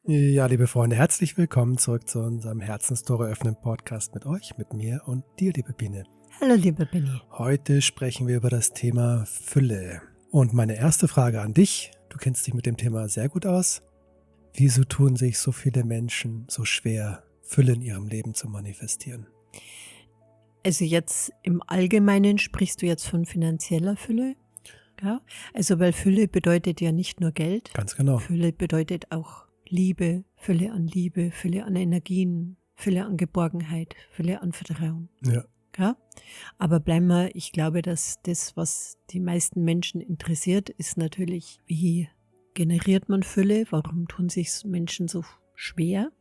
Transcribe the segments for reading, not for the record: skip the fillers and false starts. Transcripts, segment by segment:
Ja, liebe Freunde, herzlich willkommen zurück zu unserem Herzenstore öffnen Podcast mit euch, mit mir und dir, liebe Biene. Hallo, liebe Benny. Heute sprechen wir über das Thema Fülle. Und meine erste Frage an dich, du kennst dich mit dem Thema sehr gut aus. Wieso tun sich so viele Menschen so schwer, Fülle in ihrem Leben zu manifestieren? Also jetzt im Allgemeinen sprichst du jetzt von finanzieller Fülle? Ja? Also weil Fülle bedeutet ja nicht nur Geld. Ganz genau. Fülle bedeutet auch Liebe, Fülle an Energien, Fülle an Geborgenheit, Fülle an Vertrauen. Ja. Ja? Aber bleiben wir, ich glaube, dass das, was die meisten Menschen interessiert, ist natürlich, wie generiert man Fülle? Warum tun sich Menschen so schwer?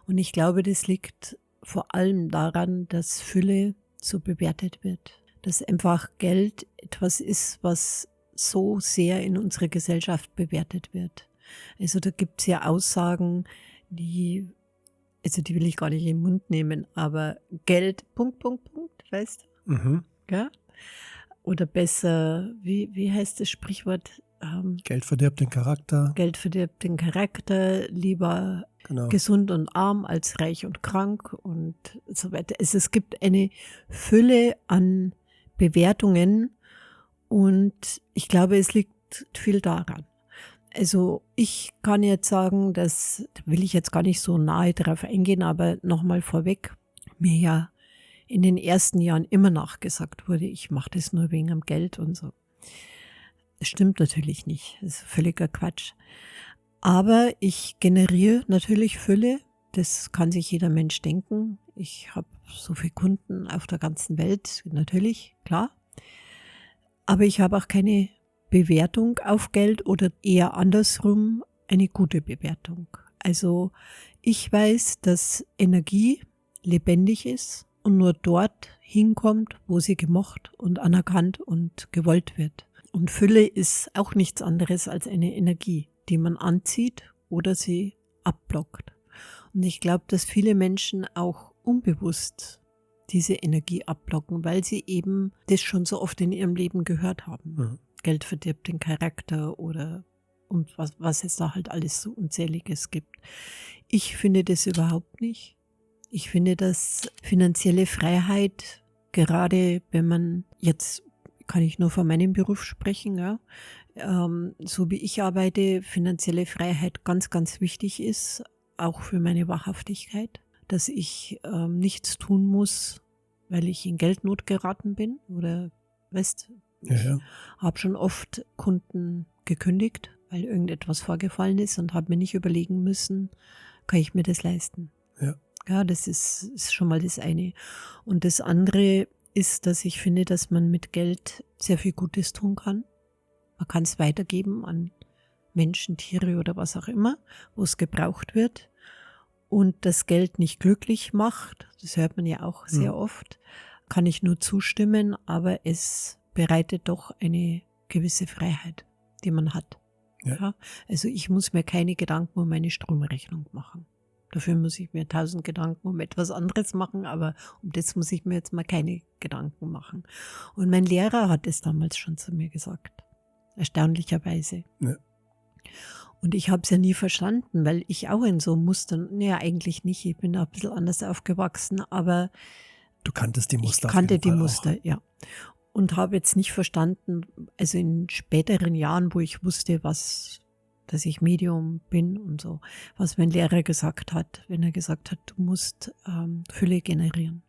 Und ich glaube, das liegt vor allem daran, dass Fülle so bewertet wird. Dass einfach Geld etwas ist, was so sehr in unserer Gesellschaft bewertet wird. Also da gibt es ja Aussagen, die will ich gar nicht in den Mund nehmen, aber Geld, weißt du? Mhm. Ja? Oder besser, wie heißt das Sprichwort? Geld verdirbt den Charakter. Geld verdirbt den Charakter, lieber gesund und arm als reich und krank und so weiter. Es gibt eine Fülle an Bewertungen und ich glaube, es liegt viel daran. Also ich kann jetzt sagen, da will ich jetzt gar nicht so nahe drauf eingehen, aber nochmal vorweg, mir ja in den ersten Jahren immer nachgesagt wurde, ich mache das nur wegen dem Geld und so. Das stimmt natürlich nicht, das ist völliger Quatsch. Aber ich generiere natürlich Fülle, das kann sich jeder Mensch denken. Ich habe so viele Kunden auf der ganzen Welt, natürlich, klar. Aber ich habe auch keine Bewertung auf Geld oder eher andersrum eine gute Bewertung. Also ich weiß, dass Energie lebendig ist und nur dort hinkommt, wo sie gemocht und anerkannt und gewollt wird. Und Fülle ist auch nichts anderes als eine Energie, die man anzieht oder sie abblockt. Und ich glaube, dass viele Menschen auch unbewusst diese Energie abblocken, weil sie eben das schon so oft in ihrem Leben gehört haben. Mhm. Geld verdirbt den Charakter oder und was es da halt alles so Unzähliges gibt. Ich finde das überhaupt nicht. Ich finde, dass finanzielle Freiheit, gerade wenn man jetzt, kann ich nur von meinem Beruf sprechen, ja, so wie ich arbeite, finanzielle Freiheit ganz, ganz wichtig ist, auch für meine Wahrhaftigkeit, dass ich nichts tun muss, weil ich in Geldnot geraten bin oder weißt. Ich habe schon oft Kunden gekündigt, weil irgendetwas vorgefallen ist und habe mir nicht überlegen müssen, kann ich mir das leisten? Ja, das ist schon mal das eine. Und das andere ist, dass ich finde, dass man mit Geld sehr viel Gutes tun kann. Man kann es weitergeben an Menschen, Tiere oder was auch immer, wo es gebraucht wird. Und das Geld nicht glücklich macht, das hört man ja auch sehr oft, kann ich nur zustimmen, aber es bereitet doch eine gewisse Freiheit, die man hat. Ja? Also ich muss mir keine Gedanken um meine Stromrechnung machen. Dafür muss ich mir 1000 Gedanken um etwas anderes machen, aber um das muss ich mir jetzt mal keine Gedanken machen. Und mein Lehrer hat es damals schon zu mir gesagt, erstaunlicherweise. Ja. Und ich habe es ja nie verstanden, weil ich auch in so Mustern, eigentlich nicht, ich bin da ein bisschen anders aufgewachsen, aber du kanntest die Muster. Ich kannte die Muster, ja. Und habe jetzt nicht verstanden, also in späteren Jahren, wo ich wusste, dass ich Medium bin und so, was mein Lehrer gesagt hat, wenn er gesagt hat, du musst Fülle generieren.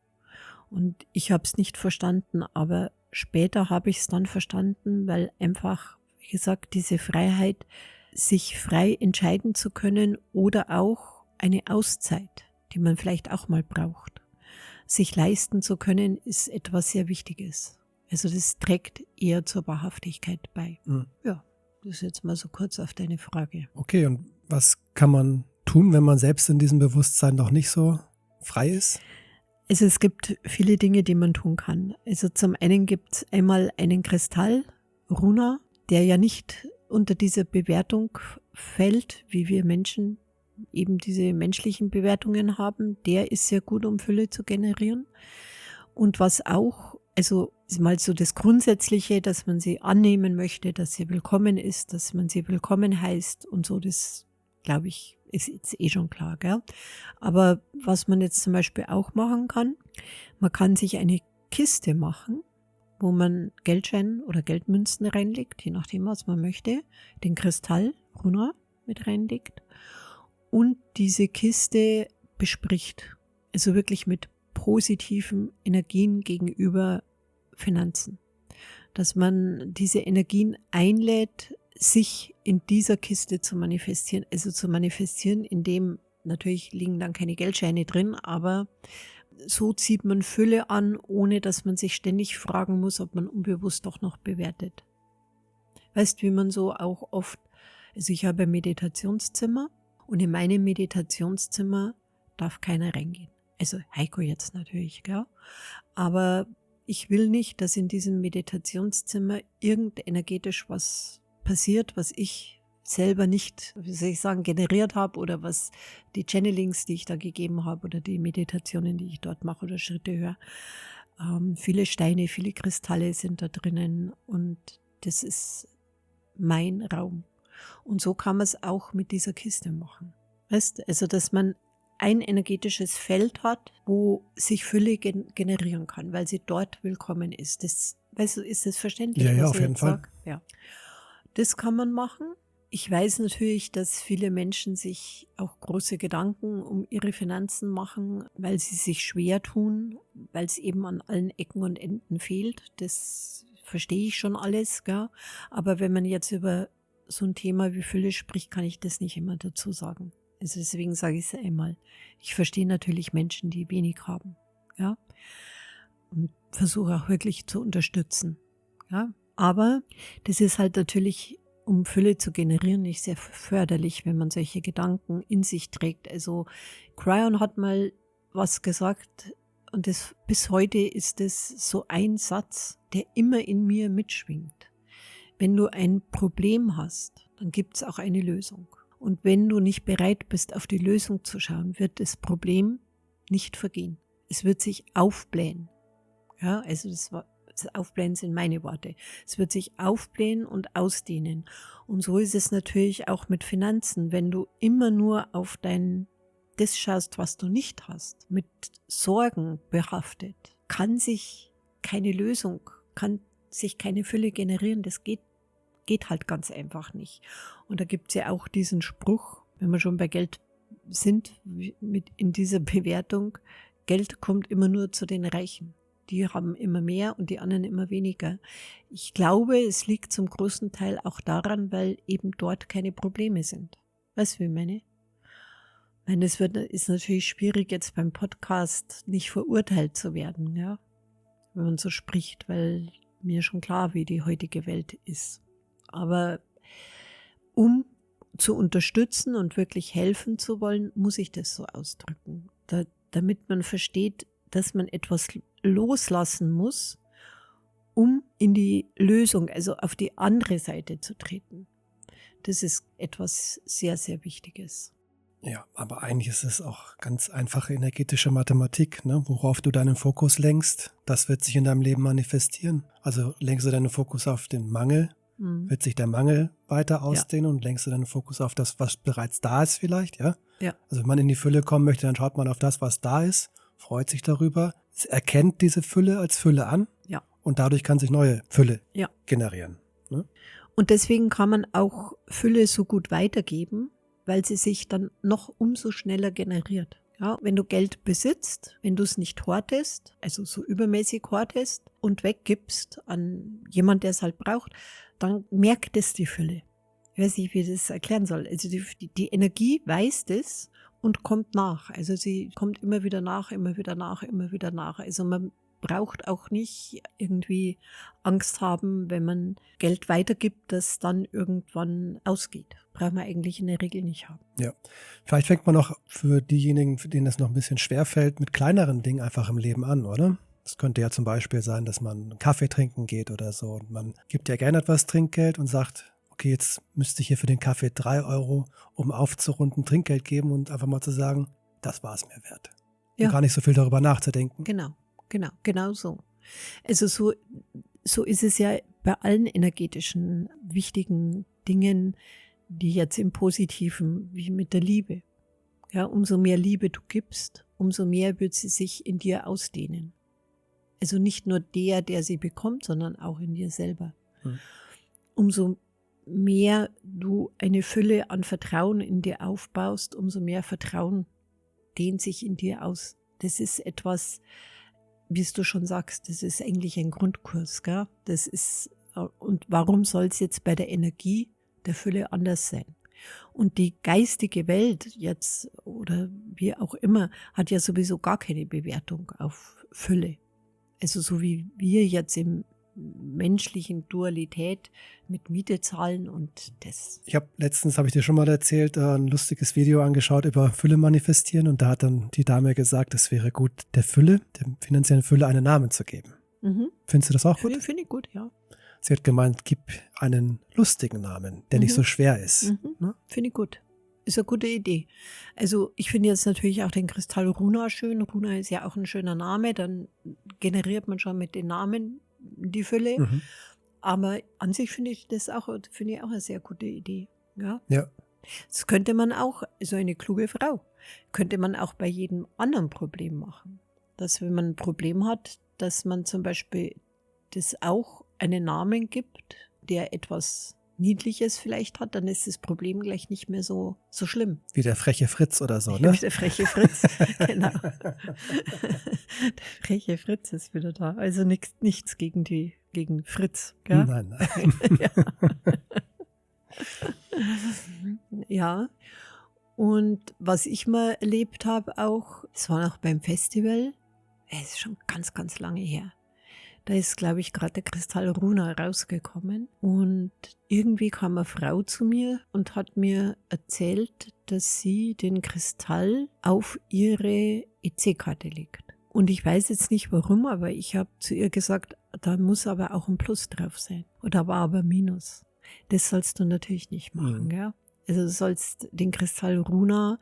Und ich habe es nicht verstanden, aber später habe ich es dann verstanden, weil einfach, wie gesagt, diese Freiheit, sich frei entscheiden zu können oder auch eine Auszeit, die man vielleicht auch mal braucht, sich leisten zu können, ist etwas sehr Wichtiges. Also das trägt eher zur Wahrhaftigkeit bei. Ja, das ist jetzt mal so kurz auf deine Frage. Okay, und was kann man tun, wenn man selbst in diesem Bewusstsein noch nicht so frei ist? Also es gibt viele Dinge, die man tun kann. Also zum einen gibt es einmal einen Kristall, Runa, der ja nicht unter dieser Bewertung fällt, wie wir Menschen eben diese menschlichen Bewertungen haben. Der ist sehr gut, um Fülle zu generieren. Und was auch, also mal so das Grundsätzliche, dass man sie annehmen möchte, dass sie willkommen ist, dass man sie willkommen heißt und so, das, glaube ich, ist jetzt eh schon klar, gell? Aber was man jetzt zum Beispiel auch machen kann, man kann sich eine Kiste machen, wo man Geldscheine oder Geldmünzen reinlegt, je nachdem, was man möchte, den Kristall runter mit reinlegt und diese Kiste bespricht. Also wirklich mit positiven Energien gegenüber Finanzen. Dass man diese Energien einlädt, sich in dieser Kiste zu manifestieren. Also zu manifestieren, indem natürlich liegen dann keine Geldscheine drin, aber so zieht man Fülle an, ohne dass man sich ständig fragen muss, ob man unbewusst doch noch bewertet. Weißt, wie man so auch oft, also ich habe ein Meditationszimmer und in meinem Meditationszimmer darf keiner reingehen. Also Heiko jetzt natürlich, gell? Aber ich will nicht, dass in diesem Meditationszimmer irgend energetisch was passiert, was ich selber nicht, wie soll ich sagen, generiert habe oder was die Channelings, die ich da gegeben habe oder die Meditationen, die ich dort mache oder Schritte höre. Viele Steine, viele Kristalle sind da drinnen und das ist mein Raum. Und so kann man es auch mit dieser Kiste machen. Weißt? Also, dass man ein energetisches Feld hat, wo sich Fülle generieren kann, weil sie dort willkommen ist. Das, weißt du, ist das verständlich? Ja, was auf ich jeden jetzt Fall. sag? Ja. Das kann man machen. Ich weiß natürlich, dass viele Menschen sich auch große Gedanken um ihre Finanzen machen, weil sie sich schwer tun, weil es eben an allen Ecken und Enden fehlt. Das verstehe ich schon alles, gell? Aber wenn man jetzt über so ein Thema wie Fülle spricht, kann ich das nicht immer dazu sagen. Also deswegen sage ich es einmal. Ich verstehe natürlich Menschen, die wenig haben, ja, und versuche auch wirklich zu unterstützen, ja. Aber das ist halt natürlich, um Fülle zu generieren, nicht sehr förderlich, wenn man solche Gedanken in sich trägt. Also Cryon hat mal was gesagt und das, bis heute ist es so ein Satz, der immer in mir mitschwingt. Wenn du ein Problem hast, dann gibt es auch eine Lösung. Und wenn du nicht bereit bist, auf die Lösung zu schauen, wird das Problem nicht vergehen. Es wird sich aufblähen. Ja, also das Aufblähen sind meine Worte. Es wird sich aufblähen und ausdehnen. Und so ist es natürlich auch mit Finanzen. Wenn du immer nur auf das schaust, was du nicht hast, mit Sorgen behaftet, kann sich keine Lösung, kann sich keine Fülle generieren. Das geht halt ganz einfach nicht. Und da gibt es ja auch diesen Spruch, wenn wir schon bei Geld sind, in dieser Bewertung, Geld kommt immer nur zu den Reichen. Die haben immer mehr und die anderen immer weniger. Ich glaube, es liegt zum großen Teil auch daran, weil eben dort keine Probleme sind. Weißt du, wie ich meine? Ich meine, es ist natürlich schwierig, jetzt beim Podcast nicht verurteilt zu werden, ja, wenn man so spricht, weil mir schon klar, wie die heutige Welt ist. Aber um zu unterstützen und wirklich helfen zu wollen, muss ich das so ausdrücken, damit man versteht, dass man etwas loslassen muss, um in die Lösung, also auf die andere Seite zu treten. Das ist etwas sehr, sehr Wichtiges. Ja, aber eigentlich ist es auch ganz einfache energetische Mathematik, ne? Worauf du deinen Fokus lenkst, das wird sich in deinem Leben manifestieren. Also lenkst du deinen Fokus auf den Mangel, wird sich der Mangel weiter ausdehnen und lenkst du deinen Fokus auf das, was bereits da ist vielleicht, ja? Ja. Also wenn man in die Fülle kommen möchte, dann schaut man auf das, was da ist, freut sich darüber, erkennt diese Fülle als Fülle an und dadurch kann sich neue Fülle generieren. Ne? Und deswegen kann man auch Fülle so gut weitergeben, weil sie sich dann noch umso schneller generiert. Ja, wenn du Geld besitzt, wenn du es nicht hortest, also so übermäßig hortest und weggibst an jemand, der es halt braucht, dann merkt es die Fülle. Ich weiß nicht, wie ich das erklären soll. Also die Energie weiß das und kommt nach. Also sie kommt immer wieder nach, immer wieder nach, immer wieder nach. Also man braucht auch nicht irgendwie Angst haben, wenn man Geld weitergibt, das dann irgendwann ausgeht. Braucht man eigentlich in der Regel nicht haben. Ja, vielleicht fängt man noch für diejenigen, für denen das noch ein bisschen schwerfällt, mit kleineren Dingen einfach im Leben an, oder? Es könnte ja zum Beispiel sein, dass man Kaffee trinken geht oder so und man gibt ja gerne etwas Trinkgeld und sagt, okay, jetzt müsste ich hier für den Kaffee 3 Euro, um aufzurunden, Trinkgeld geben und einfach mal zu sagen, das war es mir wert. Ja. Und gar nicht so viel darüber nachzudenken. Genau so. Also so ist es ja bei allen energetischen wichtigen Dingen, die jetzt im Positiven, wie mit der Liebe. Ja, umso mehr Liebe du gibst, umso mehr wird sie sich in dir ausdehnen. Also nicht nur der sie bekommt, sondern auch in dir selber. Umso mehr du eine Fülle an Vertrauen in dir aufbaust, umso mehr Vertrauen dehnt sich in dir aus. Das ist etwas, wie du schon sagst, das ist eigentlich ein Grundkurs, gell? Das ist, und warum soll es jetzt bei der Energie der Fülle anders sein? Und die geistige Welt jetzt oder wie auch immer hat ja sowieso gar keine Bewertung auf Fülle. Also so wie wir jetzt im menschlichen Dualität mit Miete zahlen und das. Letztens habe ich dir schon mal erzählt, ein lustiges Video angeschaut über Fülle manifestieren und da hat dann die Dame gesagt, es wäre gut, der finanziellen Fülle einen Namen zu geben. Findest du das auch gut? Finde ich gut, ja. Sie hat gemeint, gib einen lustigen Namen, der nicht so schwer ist. Ne? Finde ich gut. Ist eine gute Idee. Also ich finde jetzt natürlich auch den Kristall Runa schön. Runa ist ja auch ein schöner Name. Dann generiert man schon mit den Namen die Fülle. Aber an sich finde ich auch eine sehr gute Idee. Ja. Das könnte man auch, so eine kluge Frau, könnte man auch bei jedem anderen Problem machen. Dass wenn man ein Problem hat, dass man zum Beispiel das auch einen Namen gibt, der etwas Niedliches vielleicht hat, dann ist das Problem gleich nicht mehr so schlimm. Wie der freche Fritz oder so, ne? Der freche Fritz, genau. Der freche Fritz ist wieder da. Also nichts gegen Fritz, gell? Nein. Ja. Und was ich mal erlebt habe auch, es war noch beim Festival, es ist schon ganz, ganz lange her. Da ist, glaube ich, gerade der Kristall Runa rausgekommen und irgendwie kam eine Frau zu mir und hat mir erzählt, dass sie den Kristall auf ihre EC-Karte legt. Und ich weiß jetzt nicht warum, aber ich habe zu ihr gesagt, da muss aber auch ein Plus drauf sein. Und da war aber Minus. Das sollst du natürlich nicht machen, ja. Also du sollst den Kristall Runa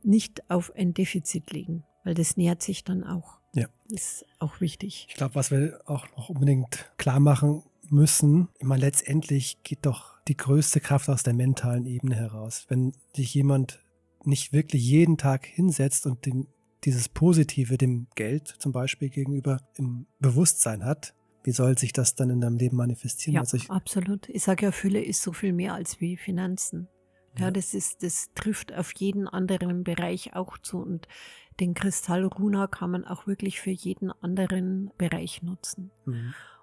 nicht auf ein Defizit legen, weil das nährt sich dann auch. Ja. Ist auch wichtig. Ich glaube, was wir auch noch unbedingt klar machen müssen, ich meine, letztendlich geht doch die größte Kraft aus der mentalen Ebene heraus. Wenn sich jemand nicht wirklich jeden Tag hinsetzt und dieses Positive dem Geld zum Beispiel gegenüber im Bewusstsein hat, wie soll sich das dann in deinem Leben manifestieren? Ja, Also absolut. Ich sage ja, Fülle ist so viel mehr als wie Finanzen. Ja, das trifft auf jeden anderen Bereich auch zu und den Kristall Runa kann man auch wirklich für jeden anderen Bereich nutzen.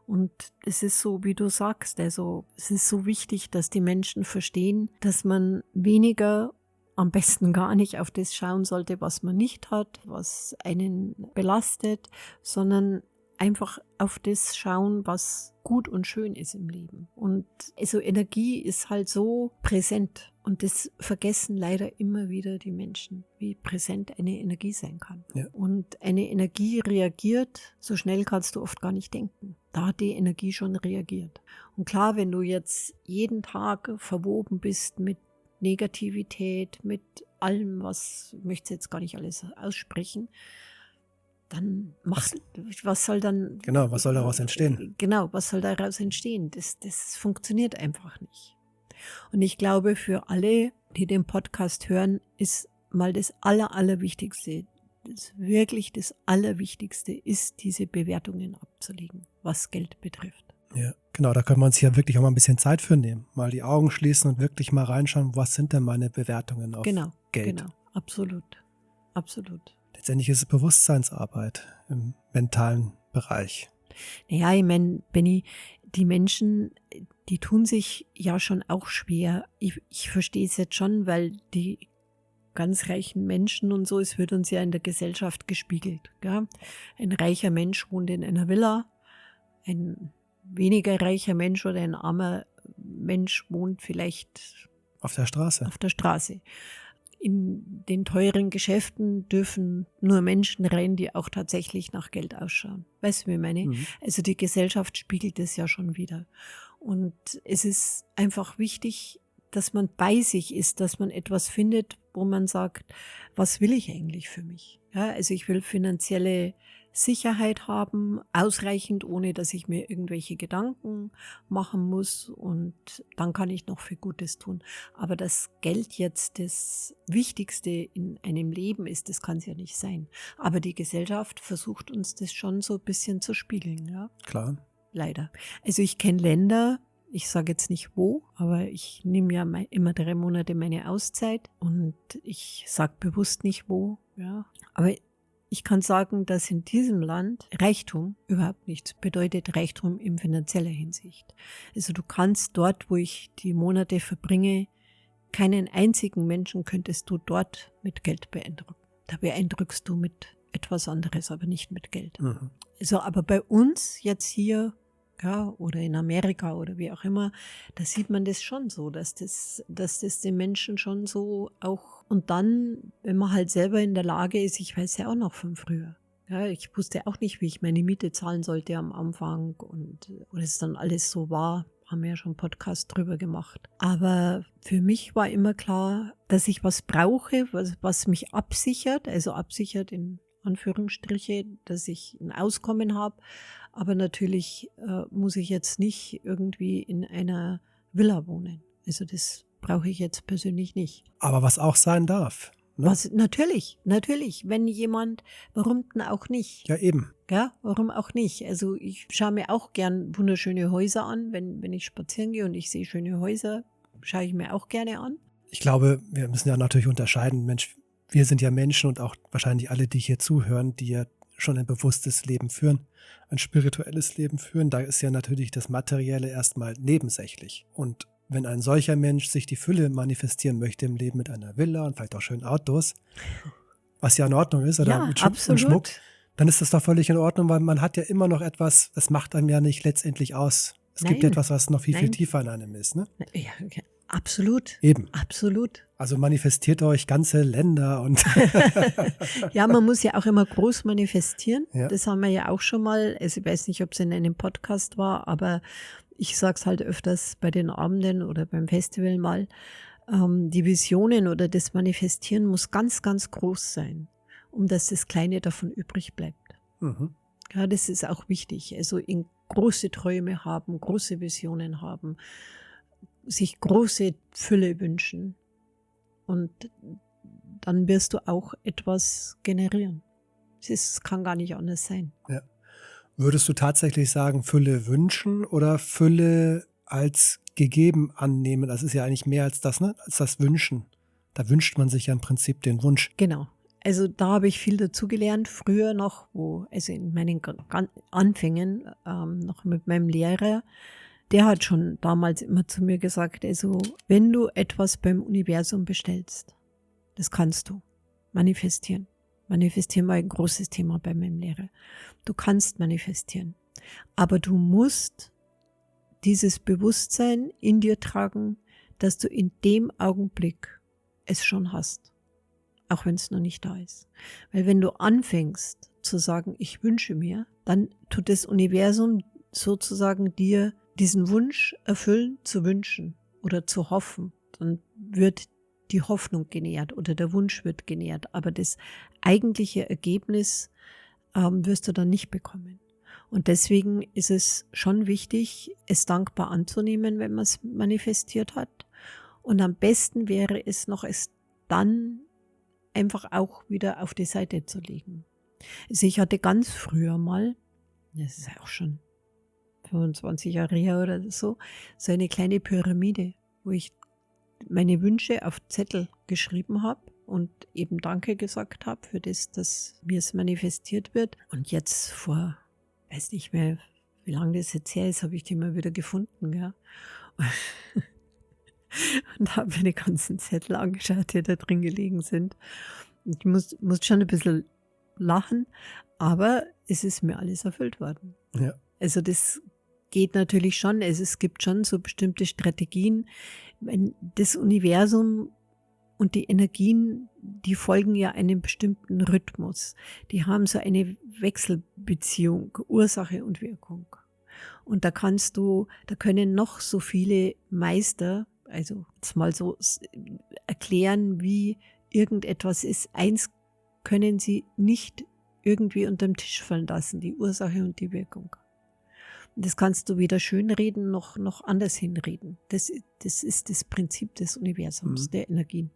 Und es ist so, wie du sagst, also es ist so wichtig, dass die Menschen verstehen, dass man weniger, am besten gar nicht auf das schauen sollte, was man nicht hat, was einen belastet, sondern einfach auf das schauen, was gut und schön ist im Leben. Und also Energie ist halt so präsent. Und das vergessen leider immer wieder die Menschen, wie präsent eine Energie sein kann. Ja. Und eine Energie reagiert, so schnell kannst du oft gar nicht denken. Da hat die Energie schon reagiert. Und klar, wenn du jetzt jeden Tag verwoben bist mit Negativität, mit allem, was, ich möchte jetzt gar nicht alles aussprechen, dann was soll dann... Genau, was soll daraus entstehen? Genau, was soll daraus entstehen? Das funktioniert einfach nicht. Und ich glaube, für alle, die den Podcast hören, ist mal das Allerwichtigste, das Allerwichtigste ist, diese Bewertungen abzulegen, was Geld betrifft. Ja, genau, da kann man sich ja wirklich auch mal ein bisschen Zeit für nehmen. Mal die Augen schließen und wirklich mal reinschauen, was sind denn meine Bewertungen auf Geld? Genau, absolut. Letztendlich ist es Bewusstseinsarbeit im mentalen Bereich. Naja, ich meine, Benni, die Menschen, die tun sich ja schon auch schwer. Ich verstehe es jetzt schon, weil die ganz reichen Menschen und so, es wird uns ja in der Gesellschaft gespiegelt. Gell? Ein reicher Mensch wohnt in einer Villa, ein weniger reicher Mensch oder ein armer Mensch wohnt vielleicht auf der Straße. In den teuren Geschäften dürfen nur Menschen rein, die auch tatsächlich nach Geld ausschauen. Weißt du, wie ich meine? Also die Gesellschaft spiegelt es ja schon wieder. Und es ist einfach wichtig, dass man bei sich ist, dass man etwas findet, wo man sagt, was will ich eigentlich für mich? Ja, also ich will finanzielle Sicherheit haben, ausreichend, ohne dass ich mir irgendwelche Gedanken machen muss, und dann kann ich noch viel Gutes tun. Aber das Geld jetzt das Wichtigste in einem Leben ist, das kann es ja nicht sein. Aber die Gesellschaft versucht uns das schon so ein bisschen zu spiegeln, ja. Klar. Leider. Also ich kenne Länder, ich sage jetzt nicht wo, aber ich nehme ja immer 3 Monate meine Auszeit und ich sage bewusst nicht wo, ja. Aber ich kann sagen, dass in diesem Land Reichtum überhaupt nichts bedeutet, Reichtum in finanzieller Hinsicht. Also du kannst dort, wo ich die Monate verbringe, keinen einzigen Menschen könntest du dort mit Geld beeindrucken. Da beeindruckst du mit etwas anderes, aber nicht mit Geld. Mhm. Also aber bei uns jetzt hier, ja, oder in Amerika oder wie auch immer, da sieht man das schon so, dass das den Menschen schon so auch, und dann, wenn man halt selber in der Lage ist, ich weiß ja auch noch von früher, ja, ich wusste auch nicht, wie ich meine Miete zahlen sollte am Anfang und es dann alles so war, haben wir ja schon einen Podcast drüber gemacht. Aber für mich war immer klar, dass ich was brauche, was mich absichert, also absichert in Anführungsstriche, dass ich ein Auskommen habe. Aber natürlich muss ich jetzt nicht irgendwie in einer Villa wohnen. Also das brauche ich jetzt persönlich nicht. Aber was auch sein darf. Ne? Was, natürlich, wenn jemand, warum denn auch nicht? Ja, eben. Ja, warum auch nicht? Also ich schaue mir auch gern wunderschöne Häuser an, wenn ich spazieren gehe und ich sehe schöne Häuser, schaue ich mir auch gerne an. Ich glaube, wir müssen ja natürlich unterscheiden, Mensch, wir sind ja Menschen und auch wahrscheinlich alle, die hier zuhören, die ja schon ein bewusstes Leben führen, ein spirituelles Leben führen. Da ist ja natürlich das Materielle erstmal nebensächlich. Und wenn ein solcher Mensch sich die Fülle manifestieren möchte im Leben mit einer Villa und vielleicht auch schönen Autos, was ja in Ordnung ist, oder Ja, mit absolut. Schmuck, dann ist das doch völlig in Ordnung, weil man hat ja immer noch etwas, das macht einem ja nicht letztendlich aus. Es gibt Nein. etwas, was noch viel Nein. tiefer in einem ist. Ne? Ja, absolut. Eben. Absolut. Also manifestiert euch ganze Länder und Ja, man muss ja auch immer groß manifestieren. Ja. Das haben wir ja auch schon mal. Also ich weiß nicht, ob es in einem Podcast war, aber ich sage es halt öfters bei den Abenden oder beim Festival mal. Die Visionen oder das Manifestieren muss ganz, ganz groß sein, um dass das Kleine davon übrig bleibt. Mhm. Ja, das ist auch wichtig. Also in große Träume haben, große Visionen haben, sich große Fülle wünschen. Und dann wirst du auch etwas generieren. Es kann gar nicht anders sein. Ja. Würdest du tatsächlich sagen, Fülle wünschen oder Fülle als gegeben annehmen? Das ist ja eigentlich mehr als das, ne? Als das Wünschen. Da wünscht man sich ja im Prinzip den Wunsch. Genau. Also da habe ich viel dazugelernt. Früher noch, also in meinen Anfängen, noch mit meinem Lehrer, der hat schon damals immer zu mir gesagt, also wenn du etwas beim Universum bestellst, das kannst du manifestieren. Manifestieren war ein großes Thema bei meinem Lehrer. Du kannst manifestieren, aber du musst dieses Bewusstsein in dir tragen, dass du in dem Augenblick es schon hast, auch wenn es noch nicht da ist. Weil wenn du anfängst zu sagen, ich wünsche mir, dann tut das Universum sozusagen dir diesen Wunsch erfüllen, zu wünschen oder zu hoffen. Dann wird die Hoffnung genährt oder der Wunsch wird genährt. Aber das eigentliche Ergebnis wirst du dann nicht bekommen. Und deswegen ist es schon wichtig, es dankbar anzunehmen, wenn man es manifestiert hat. Und am besten wäre es noch, es dann einfach auch wieder auf die Seite zu legen. Also ich hatte ganz früher mal, das ist ja auch schon 25 Jahre her oder so eine kleine Pyramide, wo ich meine Wünsche auf Zettel geschrieben habe und eben Danke gesagt habe für das, dass mir es manifestiert wird. Und jetzt vor, weiß nicht mehr, wie lange das jetzt her ist, habe ich die mal wieder gefunden, ja. Und habe mir die ganzen Zettel angeschaut, die da drin gelegen sind. Und ich muss schon ein bisschen lachen, aber es ist mir alles erfüllt worden. Ja. Also das geht natürlich schon, es gibt schon so bestimmte Strategien. Wenn das Universum und die Energien, die folgen ja einem bestimmten Rhythmus. Die haben so eine Wechselbeziehung, Ursache und Wirkung. Und da können noch so viele Meister, also jetzt mal so erklären, wie irgendetwas ist. Eins können sie nicht irgendwie unterm Tisch fallen lassen, die Ursache und die Wirkung. Und das kannst du weder schönreden noch anders hinreden. Das ist das Prinzip des Universums, der Energien.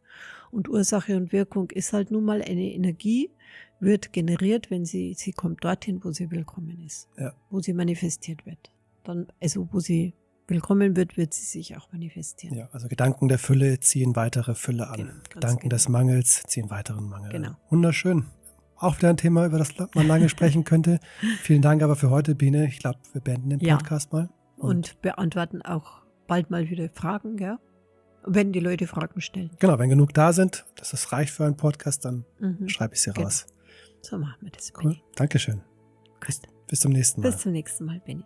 Und Ursache und Wirkung ist halt nun mal eine Energie, wird generiert, wenn sie kommt dorthin, wo sie willkommen ist, wo sie manifestiert wird. Dann, also wo sie willkommen wird sie sich auch manifestieren. Ja, also Gedanken der Fülle ziehen weitere Fülle an. Gedanken des Mangels ziehen weiteren Mangel an. Wunderschön. Auch wieder ein Thema, über das man lange sprechen könnte. Vielen Dank aber für heute, Biene. Ich glaube, wir beenden den Podcast mal. Und beantworten auch bald mal wieder Fragen, wenn die Leute Fragen stellen. Genau, wenn genug da sind, dass es reicht für einen Podcast, dann schreibe ich sie raus. So machen wir das, Cool. Dankeschön. Bis zum nächsten Mal. Bis zum nächsten Mal, Benni.